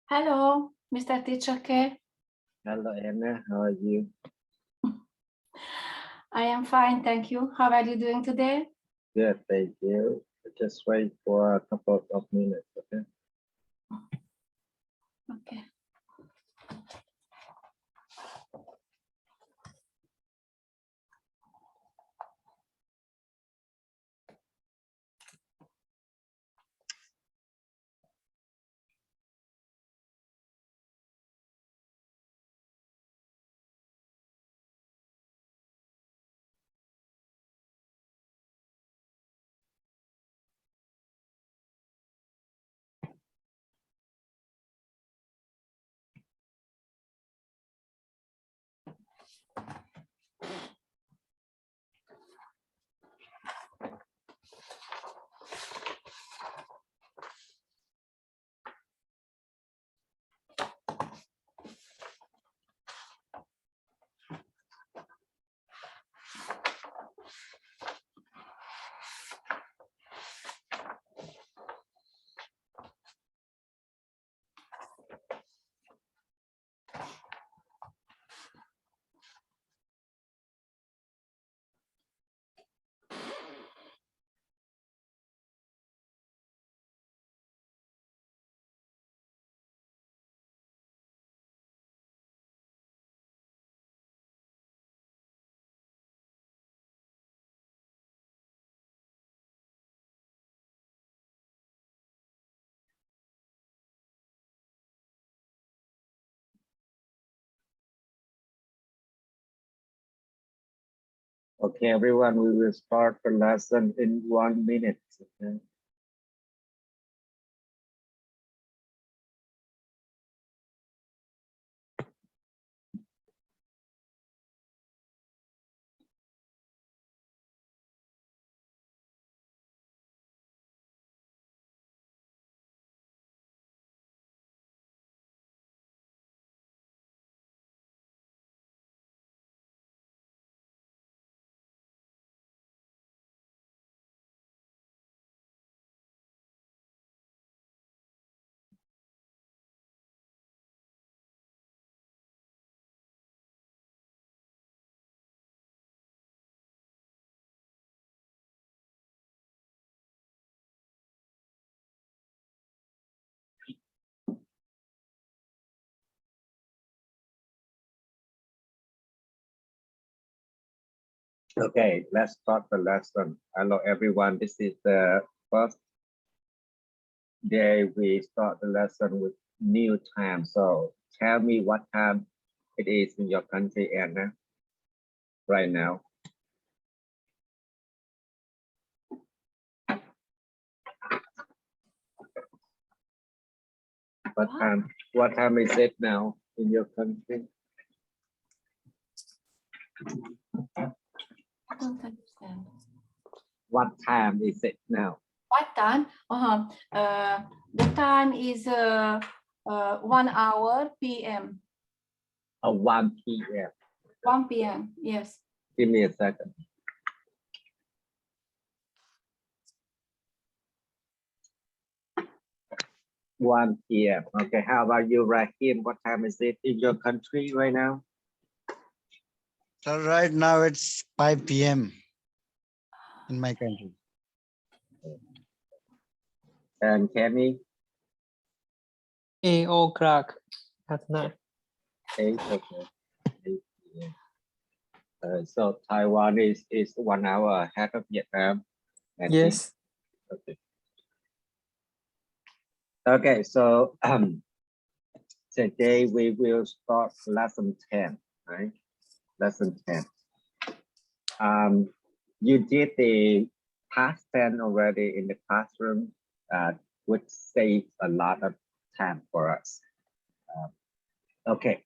Hello, Mr. Teacher K. Hello, Anna. How are you? I am fine, thank you. How are you doing today? Good, thank you. Just wait for a couple of minutes, okay? Okay. Okay, everyone, we will start the lesson in 1 minute. Okay? Okay, let's start the lesson. Hello, everyone. This is the first day we start the lesson with new time. So tell me what time it is in your country, Anna, right now. What time is it now in your country? I don't understand. What time is it now? What time? The time is 1 hour p.m. 1 p.m. 1 p.m. Yes. Give me a second. One p.m. Okay, how about you, Rahim? What time is it in your country right now? So right now it's 5 p.m. in my country. And Kenny? 8 o'clock at night. 8, okay. 8 p.m. So Taiwan is 1 hour ahead of Vietnam. I think. Yes. Okay. Okay, so today we will start lesson 10, right? Lesson 10. You did the past 10 already in the classroom, which saves a lot of time for us. Okay,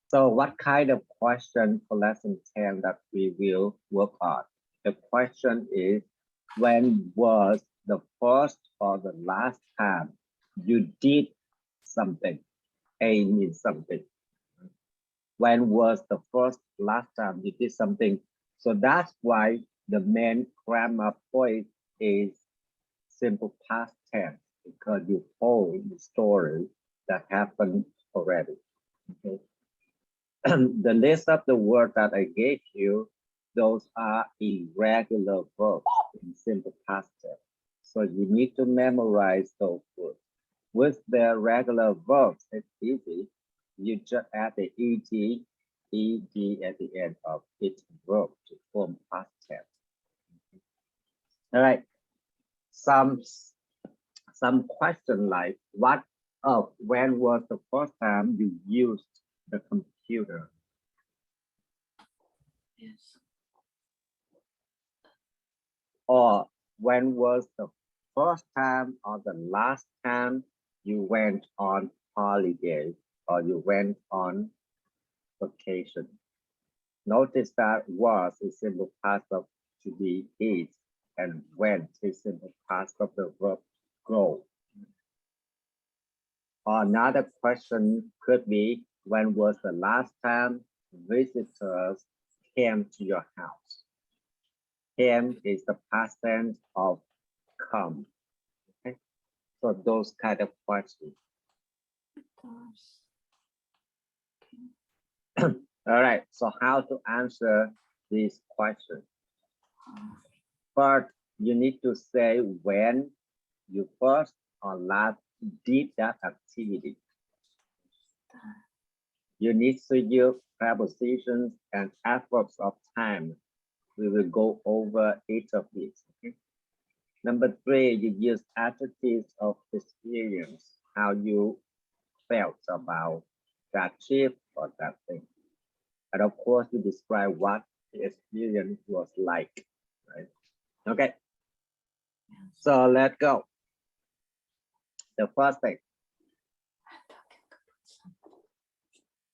so what kind of question for lesson 10 that we will work on? The question is, when was the first or the last time you did something? A means something. When was the first last time you did something? So that's why the main grammar point is simple past tense, because you told the story that happened already. Okay. The list of the words that I gave you, those are irregular verbs in simple past tense. So you need to memorize those words. With the regular verbs, it's easy. You just add the ed at the end of each verb to form past tense. All right. Some question like when was the first time you used the computer? Yes. Or when was the first time or the last time you went on holiday or you went on vacation? Notice that was is simple past of to be is, and went is simple past of the verb go. Or another question could be, when was the last time visitors came to your house? Came is the past tense of come. Okay, so those kind of questions. All right, so how to answer these questions? First, you need to say when you first or last did that activity. You need to use prepositions and adverbs of time. We will go over each of these. Okay? Number 3, you use adjectives of experience, how you felt about that trip or that thing. And of course, you describe what the experience was like, right? Okay, so let's go. The first thing,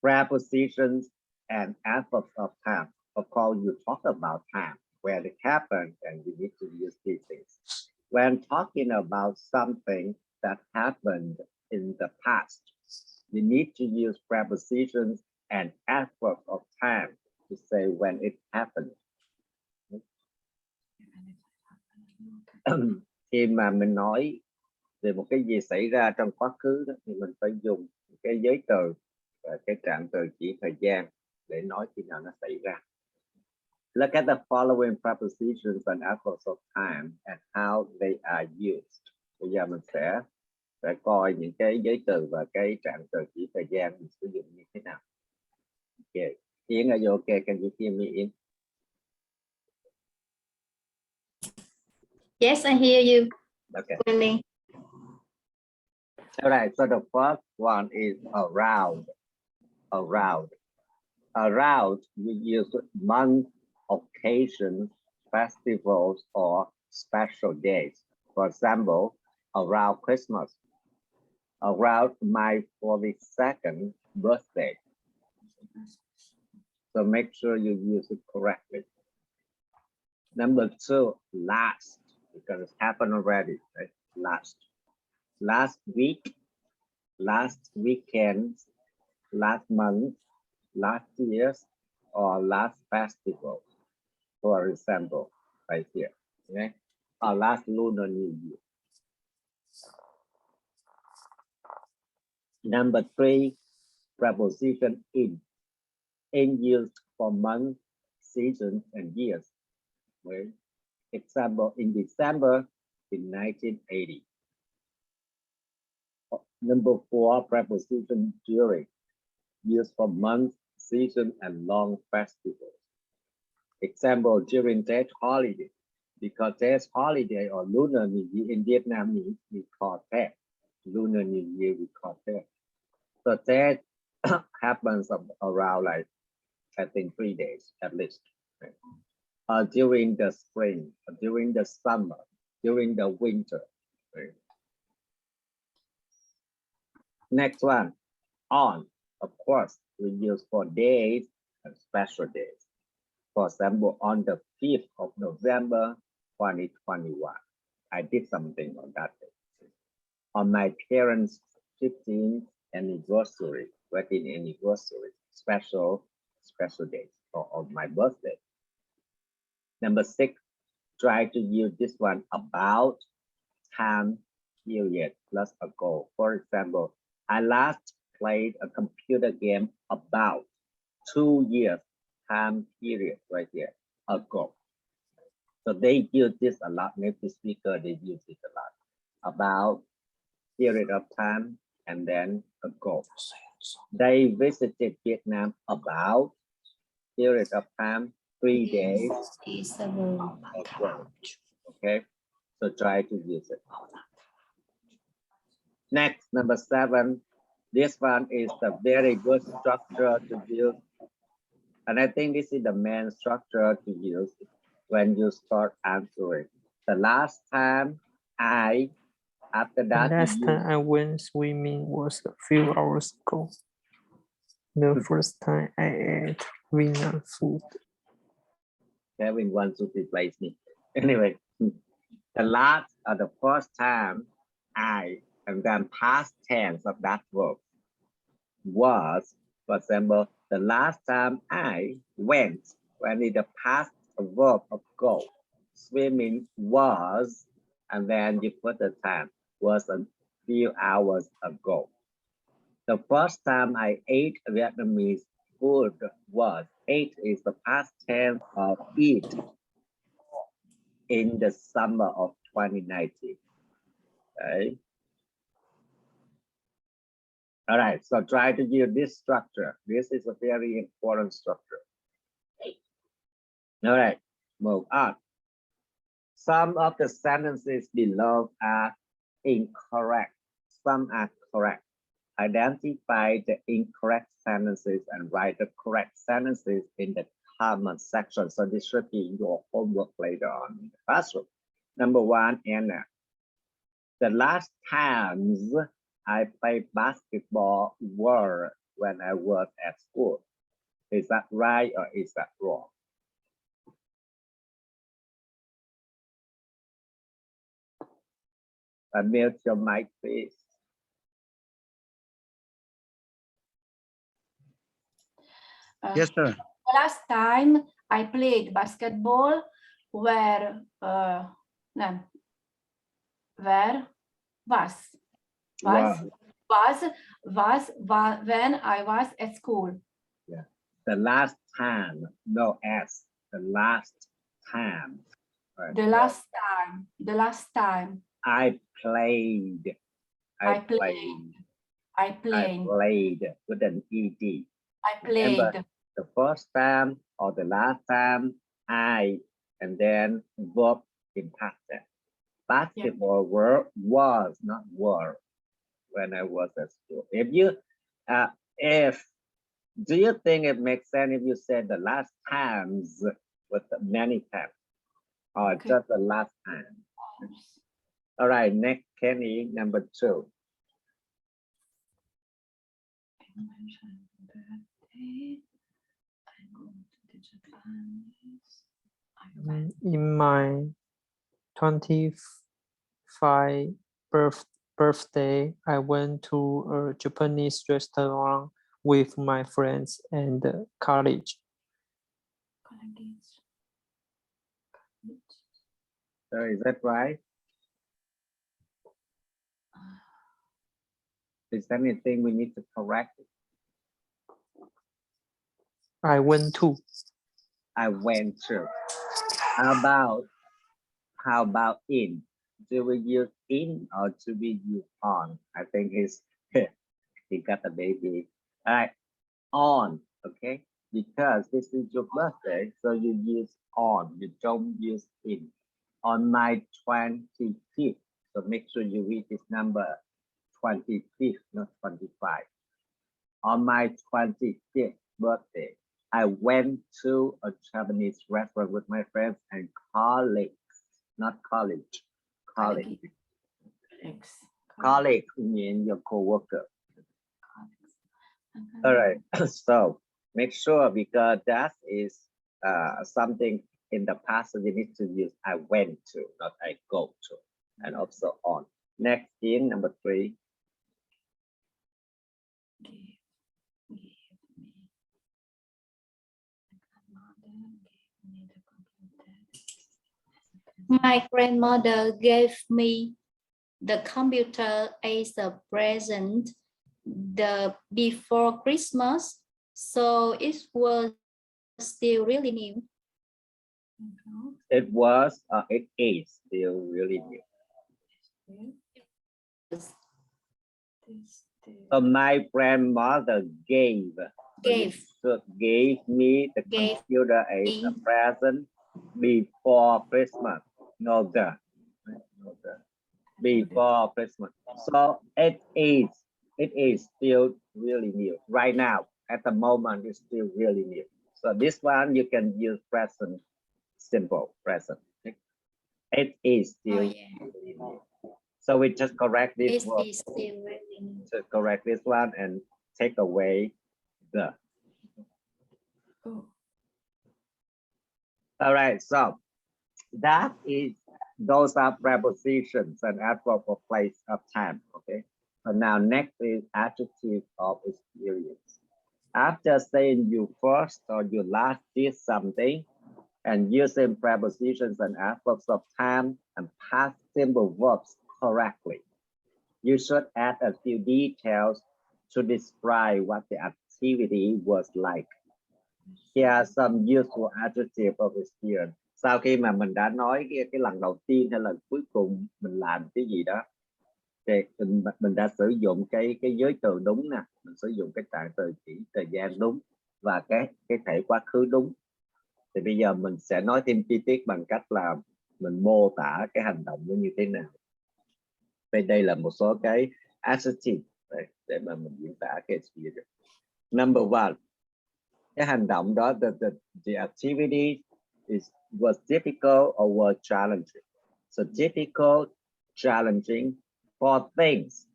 prepositions and adverbs of time. Of course, you talk about time, where it happened, and you need to use these things. When talking about something that happened in the past, you need to use prepositions and adverbs of time to say when it happened. Khi mà mình nói về một cái gì xảy ra trong quá khứ đó, thì mình phải dùng cái giới từ và cái trạng từ chỉ thời gian để nói khi nào nó xảy ra. Look at the following prepositions and adverbs of time and how they are used. Bây giờ mình sẽ coi những cái giới từ và cái trạng từ chỉ thời gian mình sử dụng như thế nào. Okay. Ian, are you okay? Can you hear me, Ian? Yes, I hear you. Okay. Clearly. All right. So the first one is around. Around. Around, you use month, occasions, festivals, or special days. For example, around Christmas. Around my 42nd birthday. So make sure you use it correctly. Number 2, last, because it happened already, right? Last week, last weekend, last month, last year's, or last festival, for example, right here, okay? Or last Lunar New Year. Number 3, preposition in used for months, seasons, and years. Well, example, in December in 1980. Number 4, preposition during, used for months, season, and long festivals. Example, during Tết holiday, because Tết holiday or Lunar New Year in Vietnam, we call Tết. Lunar New Year, we call Tết. So Tết happens around, like, I think 3 days at least. Right? During the spring, during the summer, during the winter. Right? Next one, on, of course, we use for days and special days. For example, on the 5th of November, 2021, I did something on that day. On my parents' 15th anniversary, wedding anniversary, special days, or on my birthday. Number 6, try to use this one about, time, period, plus ago. For example, I last played a computer game about 2 years time period right here ago. So they use this a lot. Native speaker, they use it a lot. About period of time and then ago. They visited Vietnam about period of time, 3 days. Ago. Okay, so try to use it. Next, number 7. This one is the very good structure to use. And I think this is the main structure to use when you start answering. The last time after The that, last you time I went swimming was a few hours ago. The first time I ate Vietnam food. Kevin wants to replace me. Anyway, the last or the first time and then past tense of that verb was, for example, the last time I went, when in the past verb of go, swimming was, and then you put the time, was a few hours ago. The first time I ate Vietnamese food was, ate is the past tense of eat in the summer of 2019. Okay. All right, so try to use this structure. This is a very important structure. All right, move on. Some of the sentences below are incorrect. Some are correct. Identify the incorrect sentences and write the correct sentences in the comment section. So this should be your homework later on in the classroom. Number 1, Anna. The last times I played basketball were when I was at school. Is that right or is that wrong? Unmute your mic, please. Yes, sir. The last time I played basketball where no, where was when I was at school. Yeah. The last time, no S. The last time. Right. The last time I played. I played With an ED. I Remember, played. the first time or the last time, and then verb in past tense. Basketball was, not were, when I was at school. If you, do you think it makes sense if you said the last times with the many times, or Okay. just the last time? All right, next, Kenny, number 2. In my 25th birthday, I went to a Japanese restaurant with my friends and college. So is that right? Is there anything we need to correct? I went to. I went to. How about in? Do we use in or do we use on? I think it's he got a baby. All right, on, okay? Because this is your birthday, so you use on, you don't use in. On my 25th, so make sure you read this number 25th, not 25. On my 25th birthday, I went to a Japanese restaurant with my friends and colleagues, not college, colleagues. Colleague means your co-worker. All right, so make sure, because that is something in the past, so you need to use I went to, not I go to, and also on. Next in number 3. My grandmother gave me the computer as a present the before Christmas, so it was still really new. It was, it is still really new. So my grandmother gave me the Gave computer as a present before Christmas. No, before Christmas. So it is still really new. Right now, at the moment, it's still really new. So this one you can use present, simple present. It is still really new. So we just correct this word. It is still really new. To correct this one and take away the. All right, so that is, those are prepositions and adverb for place of time. Okay, so now next is adjective of experience. After saying you first or you last did something and using prepositions and adverbs of time and past simple verbs correctly, you should add a few details to describe what the activity was like. Here are some useful adjectives of experience. Sau khi mà mình đã nói cái lần đầu tiên hay lần cuối cùng mình làm cái gì đó, thì mình đã sử dụng cái giới từ đúng nè, mình sử dụng cái trạng từ chỉ thời gian đúng và cái thể quá khứ đúng. Thì bây giờ mình sẽ nói thêm chi tiết bằng cách là mình mô tả cái hành động nó như thế nào. Đây là một số cái adjective để mà mình diễn tả cái experience. Number one, cái hành động đó, the activity was difficult or was challenging. So difficult, challenging for things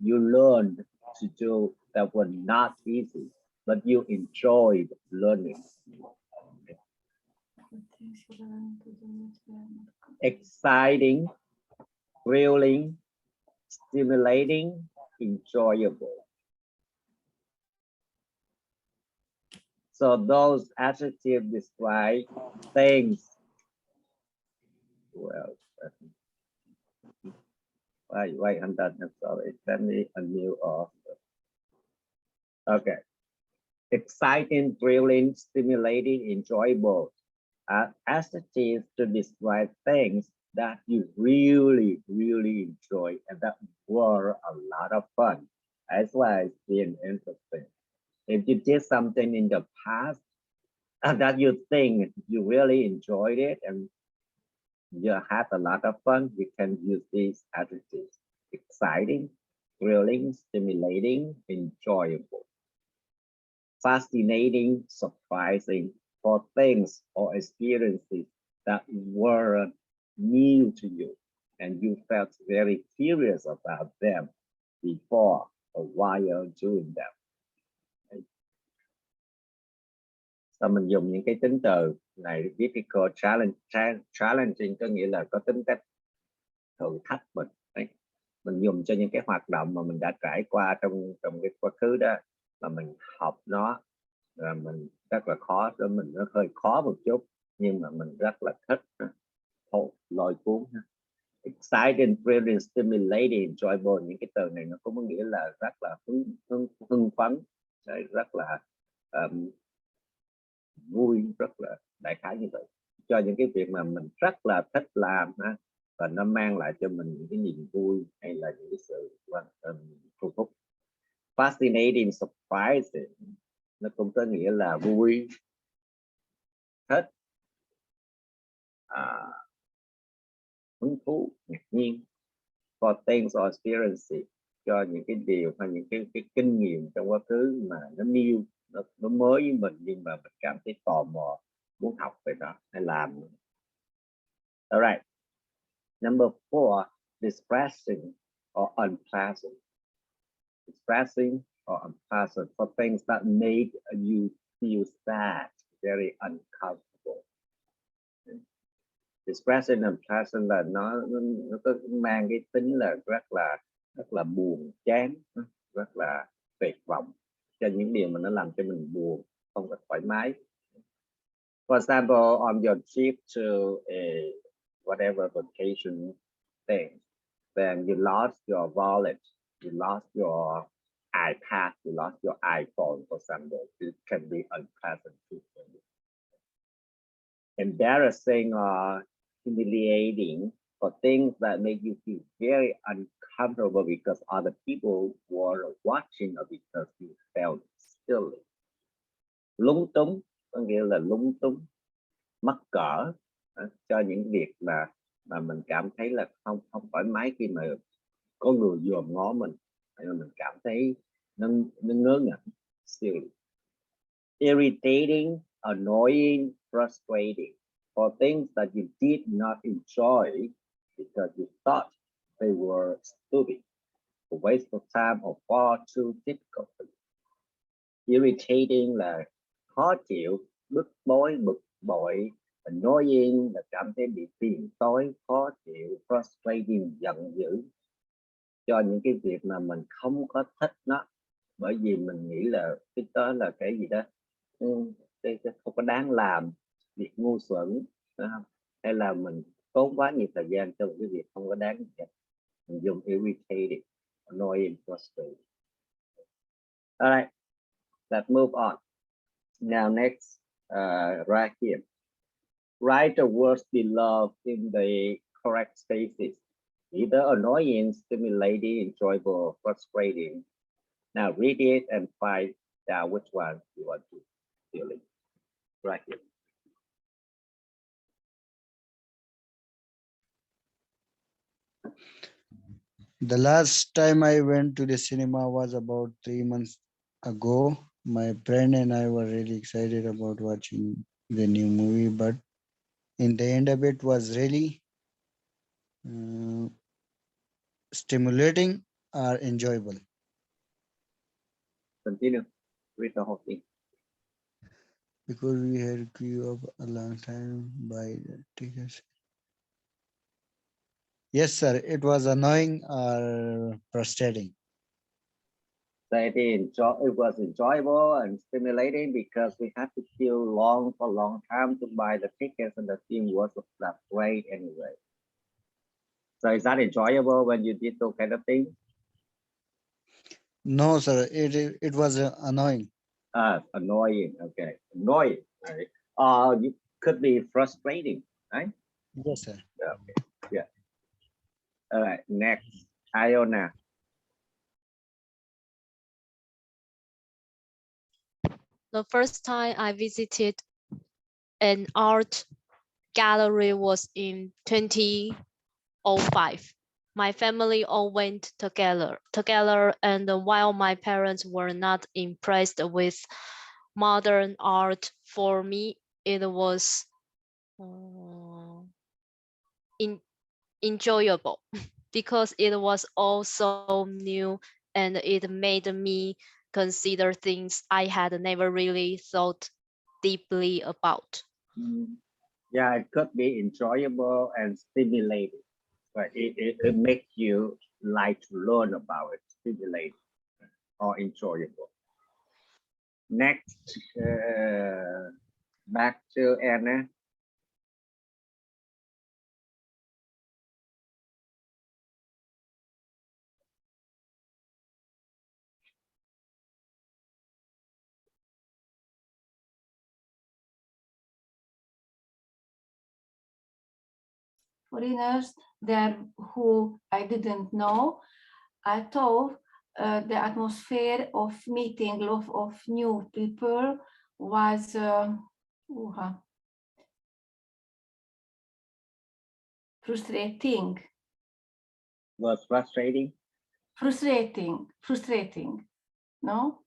you learned to do that were not easy, but you enjoyed learning. Exciting, thrilling, stimulating, enjoyable. So those adjectives describe things. Well, wait, I'm done. I'm sorry. Send me a new offer. Okay. Exciting, thrilling, stimulating, enjoyable are adjectives to describe things that you really, really enjoy and that were a lot of fun, as well as being interesting. If you did something in the past that you think you really enjoyed it and you had a lot of fun, you can use these adjectives: exciting, thrilling, stimulating, enjoyable. Fascinating, surprising, for things or experiences that were new to you and you felt very curious about them before or while doing them. Sao mình dùng những cái tính từ này: difficult, challenging có nghĩa là có tính cách thử thách mình. Đấy. Mình dùng cho những cái hoạt động mà mình đã trải qua trong cái quá khứ đó, mà mình học nó là mình rất là khó, cho mình nó hơi khó một chút nhưng mà mình rất là thích, lôi cuốn. Exciting, thrilling, stimulating, enjoyable, những cái từ này nó có nghĩa là rất là hưng phấn, rất là vui, rất là đại khái như vậy, cho những cái việc mà mình rất là thích làm và nó mang lại cho mình những cái niềm vui hay là những cái sự thu hút. Fascinating, surprising, nó cũng có nghĩa là vui, thích, hứng thú, ngạc nhiên. For things or experiences, cho những cái điều hay những cái kinh nghiệm trong quá khứ mà nó new, nó mới với mình nhưng mà mình cảm thấy tò mò, muốn học về nó hay làm. Alright. Number 4, distressing or unpleasant. Distressing or unpleasant, for things that make you feel sad, very uncomfortable. Distressing and unpleasant là nó có mang cái tính là rất là buồn chán, rất là tuyệt vọng, cho những điều mà nó làm cho mình buồn, không có thoải mái. For example, on your trip to a whatever vacation thing, then you lost your wallet you lost your iPad, you lost your iPhone for some days. It can be unpleasant too for you. Embarrassing or humiliating for things that make you feel very uncomfortable because other people were watching or because you felt silly. Lúng túng có nghĩa là lúng túng, mắc cỡ cho những việc mà mình cảm thấy là không thoải mái khi mà có người dòm ngó mình, mình cảm thấy nó ngớ ngẩn, silly. Irritating, annoying, frustrating for things that you did not enjoy because you thought they were stupid, a waste of time or far too difficult. Irritating là khó chịu, bức bối, bực bội. Annoying là cảm thấy bị phiền toái, khó chịu. Frustrating, giận dữ cho những cái việc mà mình không có thích nó, bởi vì mình nghĩ là cái đó là cái gì đó cái không có đáng làm, việc ngu xuẩn, hay là mình tốn quá nhiều thời gian cho một cái việc không có đáng. Mình dùng irritated, annoying, frustrated. All right, let's move on. Now next, right here. Write the words below in the correct spaces. Either annoying, stimulating, enjoyable, frustrating. Now read it and find out which one you want to fill in. Right here. The last time I went to the cinema was about 3 months ago. My friend and I were really excited about watching the new movie, but in the end of it was really stimulating or enjoyable. Continue. Read the whole thing. Because we had queue up a long time by the tickets. Yes, sir. It was annoying or frustrating. So it was enjoyable and stimulating because we had to queue for a long time to buy the tickets, and the film was that great anyway. So is that enjoyable when you did those kind of things? No, sir. It was annoying. Annoying. Okay, annoying. Right. It could be frustrating, right? Yes, sir. Okay. Yeah. All right. Next, Iona. The first time I visited an art gallery was in 2005. My family all went together, and while my parents were not impressed with modern art, for me it was enjoyable because it was all so new and it made me consider things I had never really thought deeply about. Yeah, it could be enjoyable and stimulating, but it makes you like to learn about it, stimulating or enjoyable. Next, back to Anna. Foreigners there who I didn't know. I thought the atmosphere of meeting of new people was frustrating. Was frustrating. Frustrating. No,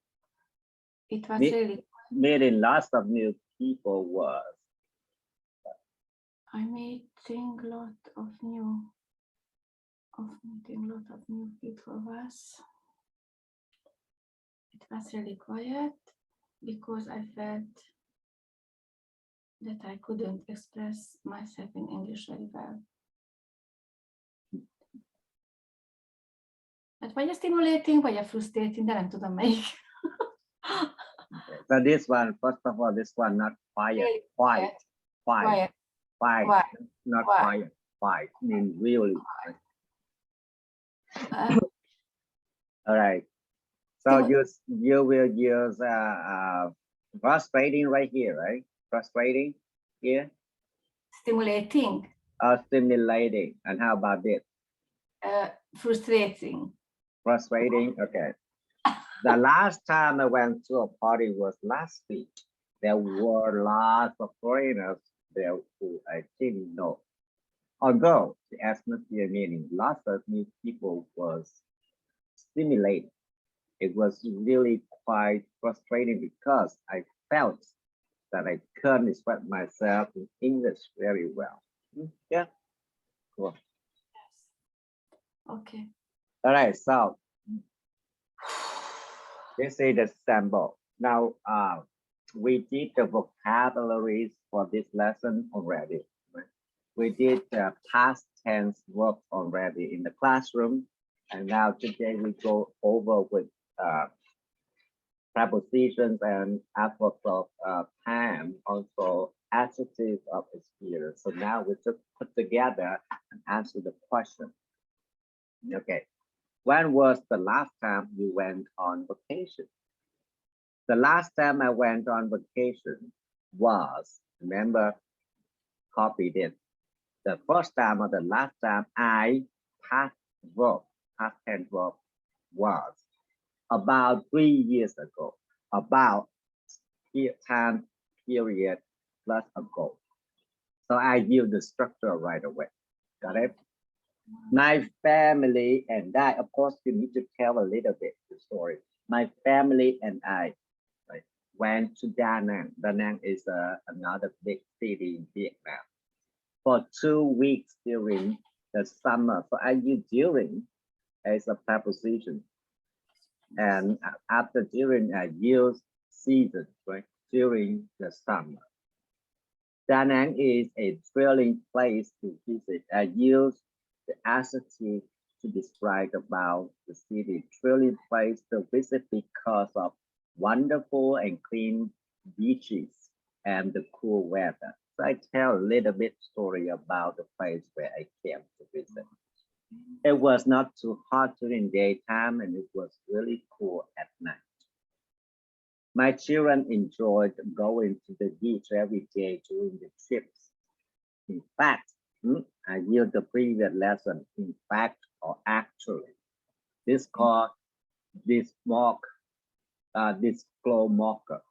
it was really. Meeting lots of new people was. I meeting lot of new people was. It was really quiet because I felt that I couldn't express myself in English very well. Hát vagy a stimulating, vagy a frustrating, de nem tudom melyik. So this one, first of all, this one not quiet, Really quiet, quiet. not Quiet. quiet means really. All right. So you will use frustrating right here, right? Frustrating here, Stimulating, stimulating. And how about this? frustrating. Frustrating. Okay. The last time I went to a party was last week. There were lots of foreigners there who I didn't know. Although the atmosphere meaning lots of new people was stimulating. It was really quite frustrating because I felt that I couldn't express myself in English very well. Yeah, cool. Okay. All right, so this is the sample. Now, we did the vocabularies for this lesson already. Right? We did the past tense work already in the classroom. And now today we go over with prepositions and adverbs of time, also adjectives of experience. So now we just put together and answer the question. Okay, when was the last time you went on vacation? The last time I went on vacation was, remember, copied it. The first time or the last time I past tense verb was about 3 years ago, about time period plus ago. So I use the structure right away. Got it? My family and I, of course, you need to tell a little bit the story. My family and I went to Da Nang. Da Nang is another big city in Vietnam for 2 weeks during the summer. So I use during as a preposition. And after during, I use season, right? During the summer. Da Nang is a thrilling place to visit. I use the adjective to describe about the city. Thrilling place to visit because of wonderful and clean beaches and the cool weather. So I tell a little bit story about the place where I came to visit. It was not too hot during daytime and it was really cool at night. My children enjoyed going to the beach every day during the trips. In fact, I used the previous lesson, in fact or actually. This called this glow marker.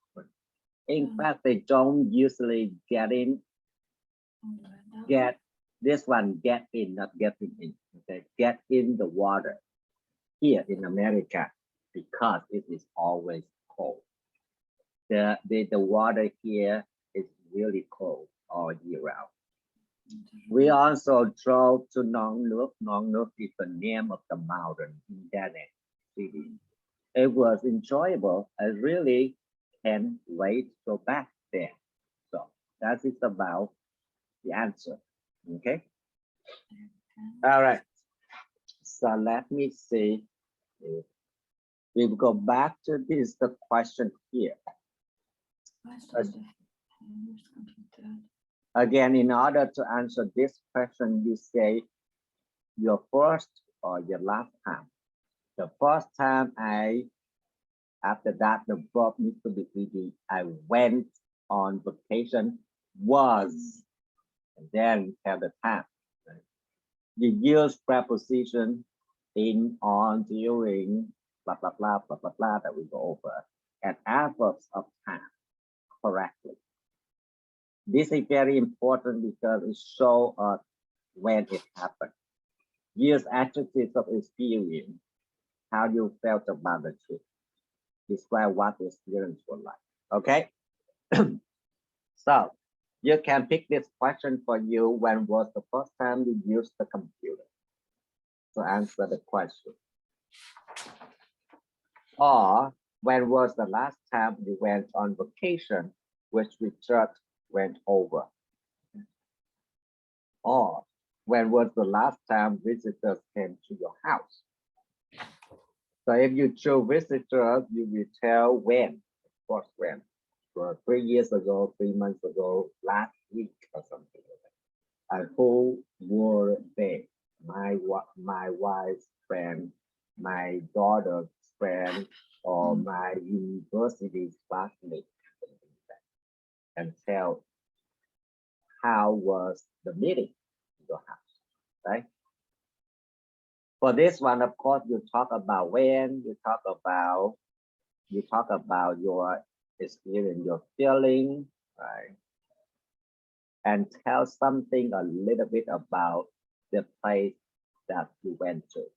In fact, they don't usually get in, this one get in, not getting in. Okay, get in the water here in America because it is always cold. The water here is really cold all year round. We also drove to Nong Nuc. Nong Nuc is the name of the mountain in Da Nang City. It was enjoyable. I really can't wait to go back there. So that is about the answer. Okay. All right. So let me see. We'll go back to this, the question here. Again, in order to answer this question, you say your first or your last time. The first time after that, the verb needs to be ed. I went on vacation was, and then tell the time. Right? You use preposition in, on, during, blah, blah, blah, blah, blah, blah, that we go over, and adverbs of time correctly. This is very important because it shows us when it happened. Use adjectives of experience, how you felt about the trip. Describe what the experience was like. Okay. So you can pick this question for you. When was the first time you used the computer to answer the question? Or when was the last time you went on vacation, which we just went over? Or when was the last time visitors came to your house? So if you choose visitors, you will tell when, of course, when. For 3 years ago, 3 months ago, last week or something like that. And who were they? My wife's friend, my daughter's meeting in your house, right? For this one, of course, you talk about when, you talk about your experience, your feeling, right? And tell something a little bit about the place that you went to,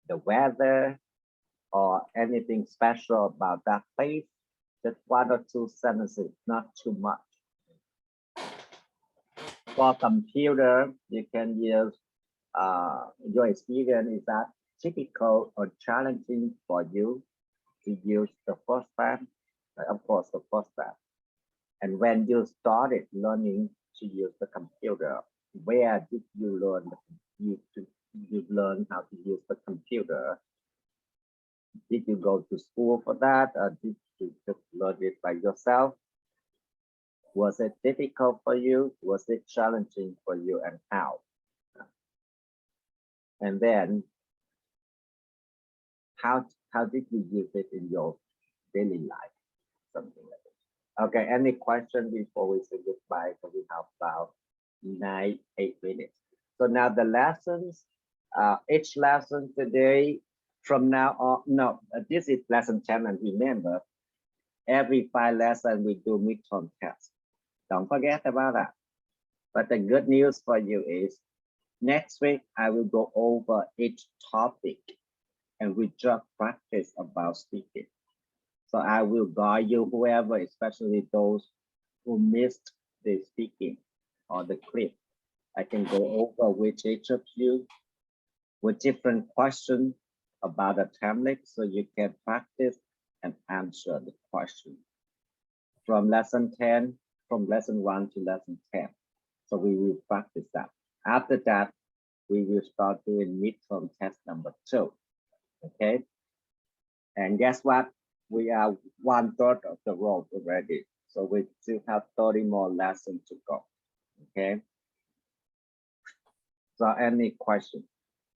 the weather, or anything special about that place. Just 1 or 2 sentences, not too much. For computer, you can use your experience. Is that typical or challenging for you to use the first time? Of course, the first time. And when you started learning to use the computer, where did you learn you learn how to use the computer? Did you go to school for that, or did you just learn it by yourself? Was it difficult for you? Was it challenging for you, and how? And then how did you use it in your daily life? Something like that. Okay, any question before we say goodbye? So we have about 8 minutes. So now the lessons, each lesson today, from now on, no, this is lesson 10, and remember, every 5 lessons we do midterm test. Don't forget about that. But the good news for you is next week I will go over each topic and we just practice about speaking. So I will guide you, whoever, especially those who missed the speaking or the clip. I can go over with each of you with different questions about a template so you can practice and answer the question from lesson 10, from lesson 1 to lesson 10. So we will practice that. After that, we will start doing midterm test number 2. Okay. And guess what? We are 1/3 of the road already. So we still have 30 more lessons to go. Okay. So any questions?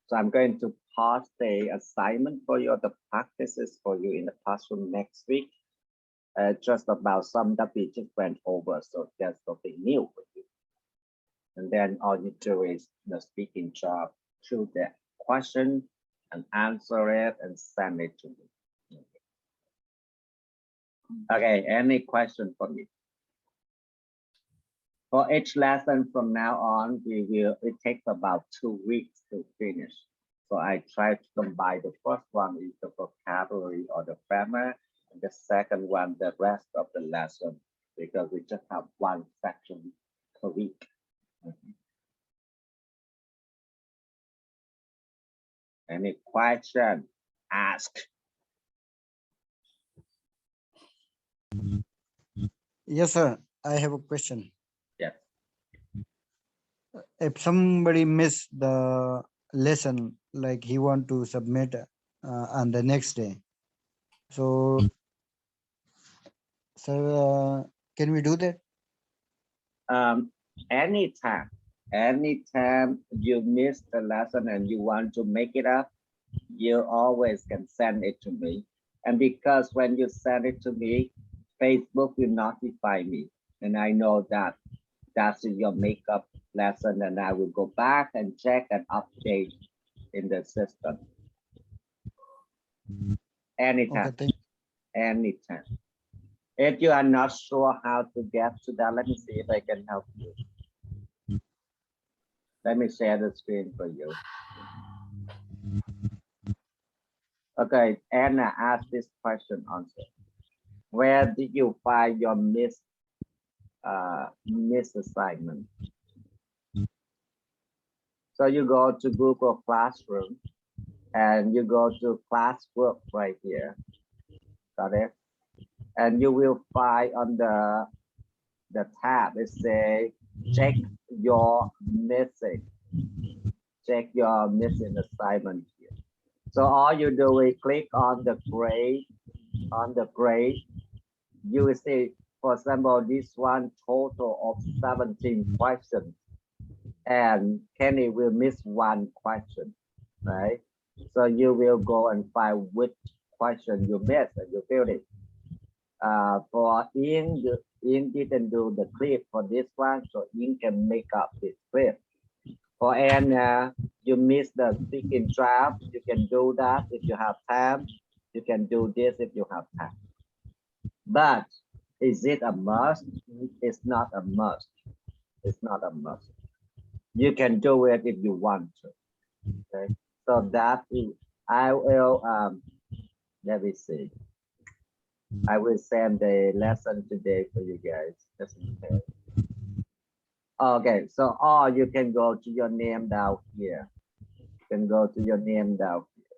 So I'm going to pause the assignment for you, the practices for you in the classroom next week. Just about some that we just went over. So there's something new for you. And then all you do is the speaking job, choose the question and answer it and send it to me. Okay, any question for me? For each lesson from now on, it takes about 2 weeks to finish. So I try to combine the first one is the vocabulary or the grammar, and the second one, the rest of the lesson, because we just have 1 section per week. Any question? Ask. Yes, sir. I have a question. Yes. If somebody missed the lesson, like he want to submit on the next day, so sir, can we do that? Anytime you miss the lesson and you want to make it up, you always can send it to me. And because when you send it to me, Facebook will notify me, and I know that that's your makeup lesson, and I will go back and check and update in the system. Anytime. Okay, Anytime. If you are not sure how to get to that, let me see if I can help you. Let me share the screen for you. Okay, Anna asked this question also. Where did you find your missed assignment? So you go to Google Classroom and you go to classwork right here. Got it? And you will find on the tab, it says check your missing. Check your missing assignment here. So all you do is click on the grade. You will see, for example, this one total of 17 questions, and Kenny will miss 1 question, right? So you will go and find which question you missed and you fill it. For Ian, Ian didn't do the clip for this one, so Ian can make up this clip. For Anna, you missed the speaking draft. You can do that if you have time. You can do this if you have time. But is it a must? It's not a must. It's not a must. You can do it if you want to. Okay, so that is, I will let me see. I will send the lesson today for you guys. Just in case. Okay, so or you can go to your name down here. You can go to your name down here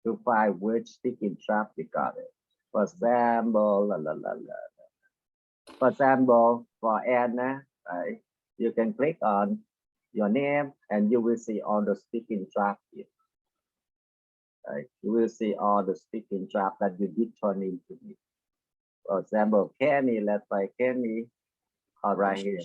to find which speaking trap you got it. For example, For example, for Anna, right, you can click on your name and you will see all the speaking draft here. Right? You will see all the speaking draft that you did turn into me. For example, Kenny, let's say Kenny, right here.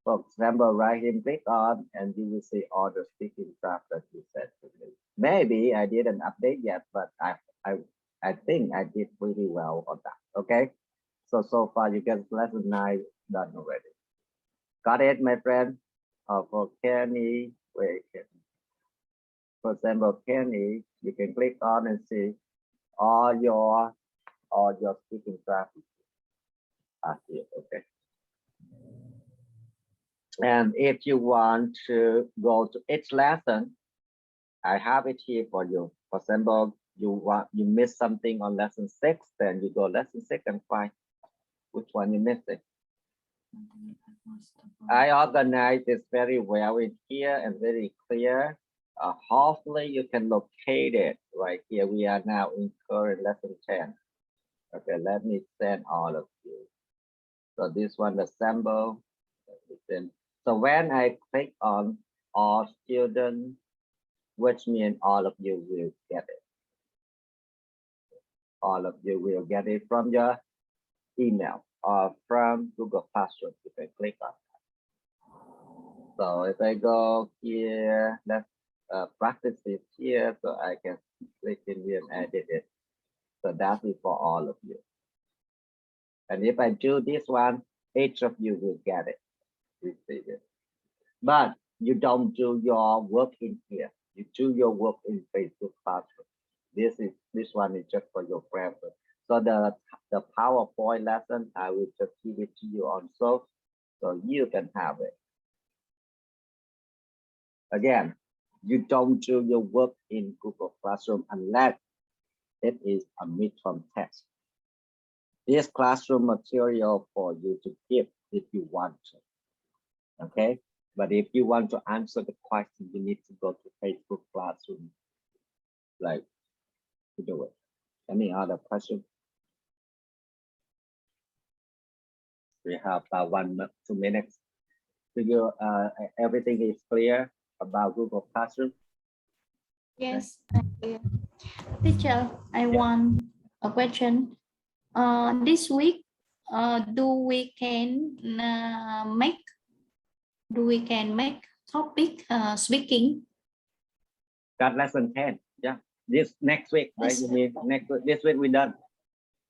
For example, right here, click on and you will see all the speaking draft that you sent to me. Maybe I didn't update yet, but I think I did pretty well on that. Okay. So far you get lesson 9 done already. Got it, my friend? For Kenny, wait. For example, Kenny, you can click on and see all your speaking traffic are here. Okay. And if you want to go to each lesson, I have it here for you. For example, you miss something on lesson 6, then you go lesson 6 and find which one you missed it. I organize this very well in here and very clear. Hopefully you can locate it right here. We are now in current lesson 10. Okay, let me send all of you. So this one, the sample. So when I click on all students, which means all of you will get it. All of you will get it from your email or from Google Classroom. You can click on that. So if I go here, let's practice it here, so I can click in here and edit it. So that is for all of you. And if I do this one, each of you will get it. Receive it. But you don't do your work in here. You do your work in Facebook Classroom. This one is just for your preference. So the PowerPoint lesson, I will just give it to you also, so you can have it. Again, you don't do your work in Google Classroom unless it is a midterm test. This classroom material for you to give if you want to. Okay, but if you want to answer the question, you need to go to Facebook Classroom, like to do it. Any other question? We have 2 minutes. Do you everything is clear about Google Classroom? Yes. Teacher, I want a question. This week, do we can make topic speaking? That lesson 10. Yeah. This next week, right? Yes. You mean next week? This week we done.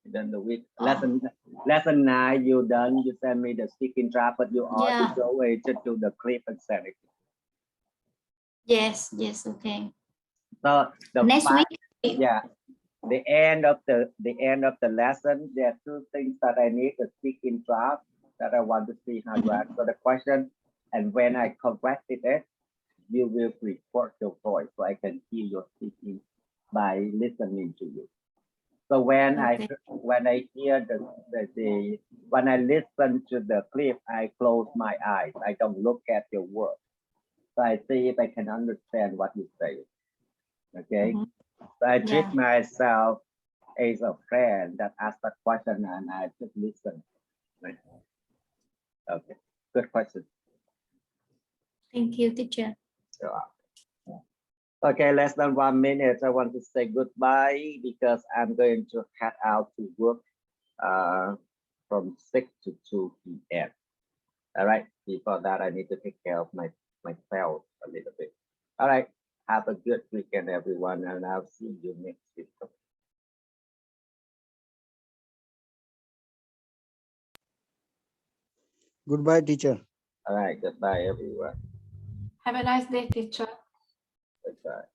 We done the week. Lesson 9 you done. You send me the speaking draft, but you already go away to do the clip and send it. Yes. Okay. So the Next week. yeah. The end of the lesson, there are 2 things that I need: the speaking draft that I want to see how you answer the question, and when I corrected it, you will record your voice so I can hear your speaking by listening to you. So when I hear when I listen to the clip, I close my eyes. I don't look at your words. So I see if I can understand what you say. Okay. So I treat myself as a friend that asks a question and I just listen. Right. Okay. Good question. Thank you, teacher. Okay, less than 1 minute. I want to say goodbye because I'm going to head out to work from 6 to 2 p.m. All right. Before that, I need to take care of myself a little bit. All right. Have a good weekend, everyone, and I'll see you next week. Goodbye, teacher. All right, goodbye, everyone. Have a nice day, teacher. Goodbye.